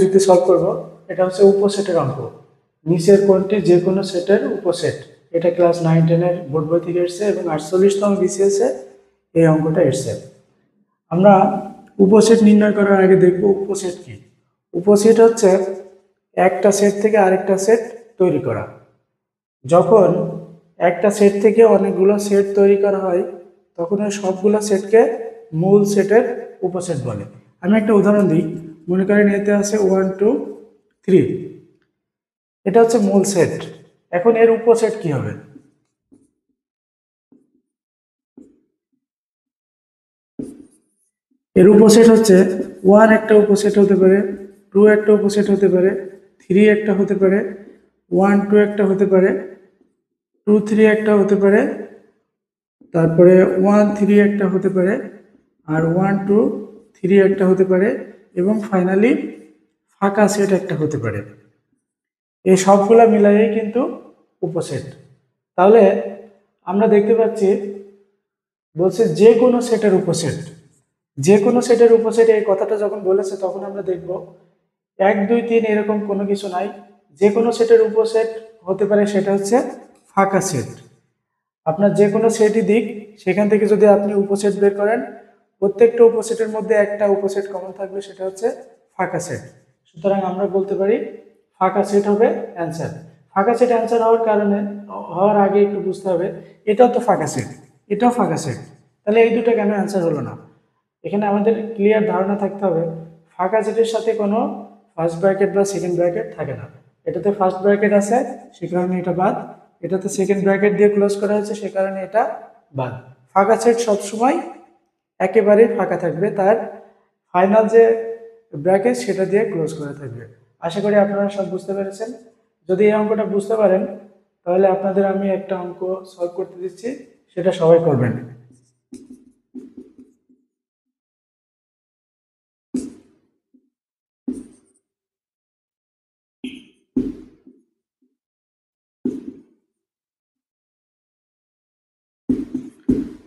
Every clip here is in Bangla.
যদি সলভ করব, এটা হচ্ছে উপসেটের অঙ্ক। নিচের কোনটি যে কোনো সেটের উপসেট। এটা ক্লাস 9-10-এর বোর্ড বই থেকে এসেছে এবং 48তম বিসিএসে এই অঙ্কটা এসেছে। আমরা উপসেট নির্ণয় করার আগে দেখব উপসেট কি। উপসেট হচ্ছে একটা সেট থেকে আরেকটা সেট তৈরি করা। যখন একটা সেট থেকে অনেকগুলো সেট তৈরি করা হয় তখন ওই সবগুলো সেটকে মূল সেটের উপসেট বলে। আমি একটা উদাহরণ দিই। মনে করেন এতে আছে 1 2 3, এটা হচ্ছে মূল সেট। এখন এর উপসেট কি হবে? এর উপসেট হচ্ছে 1 একটা উপসেট হতে পারে, 2 একটা উপসেট হতে পারে, 3 একটা হতে পারে, 1 2 একটা হতে পারে, 2 3 একটা হতে পারে, তারপরে 1 3 একটা হতে পারে, আর 1 2 3 একটা হতে পারে, এবং ফাইনালি ফাঁকা সেট একটা হতে পারে। এই সবগুলা মিলাইয়ে কিন্তু উপসেট। তাহলে আমরা দেখতে পাচ্ছি বলছে যে কোনো সেটের উপসেট। যে কোনো সেটের উপসেট, এই কথাটা যখন বলেছে তখন আমরা দেখব 1 2 3 এরকম কোনো কিছু নাই। যে কোনো সেটের উপসেট হতে পারে, সেটা হচ্ছে ফাঁকা সেট। আপনার যে কোনো সেটই দিক, সেখান থেকে যদি আপনি উপসেট বের করেন, প্রত্যেকটা উপসেটের মধ্যে একটা উপসেট কমন থাকবে, সেটা হচ্ছে ফাঁকা সেট। সুতরাং আমরা বলতে পারি ফাঁকা সেট হবে অ্যান্সার। ফাঁকা সেট অ্যান্সার হওয়ার আগে একটু বুঝতে হবে, এটাও তো ফাঁকা সেট, এটাও ফাঁকা সেট, তাহলে এই দুটো কেন অ্যান্সার হলো না? এখানে আমাদের ক্লিয়ার ধারণা থাকতে হবে ফাঁকা সেটের সাথে কোনো ফার্স্ট ব্র্যাকেট বা সেকেন্ড ব্র্যাকেট থাকে না। এটাতে ফার্স্ট ব্র্যাকেট আছে, সে কারণে এটা বাদ। এটাতে সেকেন্ড ব্র্যাকেট দিয়ে ক্লোজ করা হয়েছে, সে কারণে এটা বাদ। ফাঁকা সেট সবসময় একেবারেই ফাঁকা থাকবে, তার ফাইনাল যে ব্র্যাকেট সেটা দিয়ে ক্লোজ করা থাকবে। আশা করি আপনারা সব বুঝতে পেরেছেন। যদি এই অঙ্কটা বুঝতে পারেন তাহলে আপনাদের আমি একটা অঙ্ক সলভ করতে দিচ্ছি, সেটা সবাই করবেন।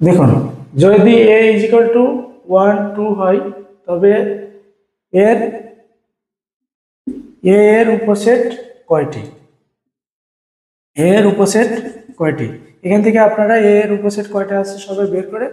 দেখুন, যদি a = 1 2 হয়, তবে এর এর উপসেট কয়টি? এর উপসেট কয়টি? এখান থেকে আপনারা এর উপসেট কয়টা আছে সবাই বের করে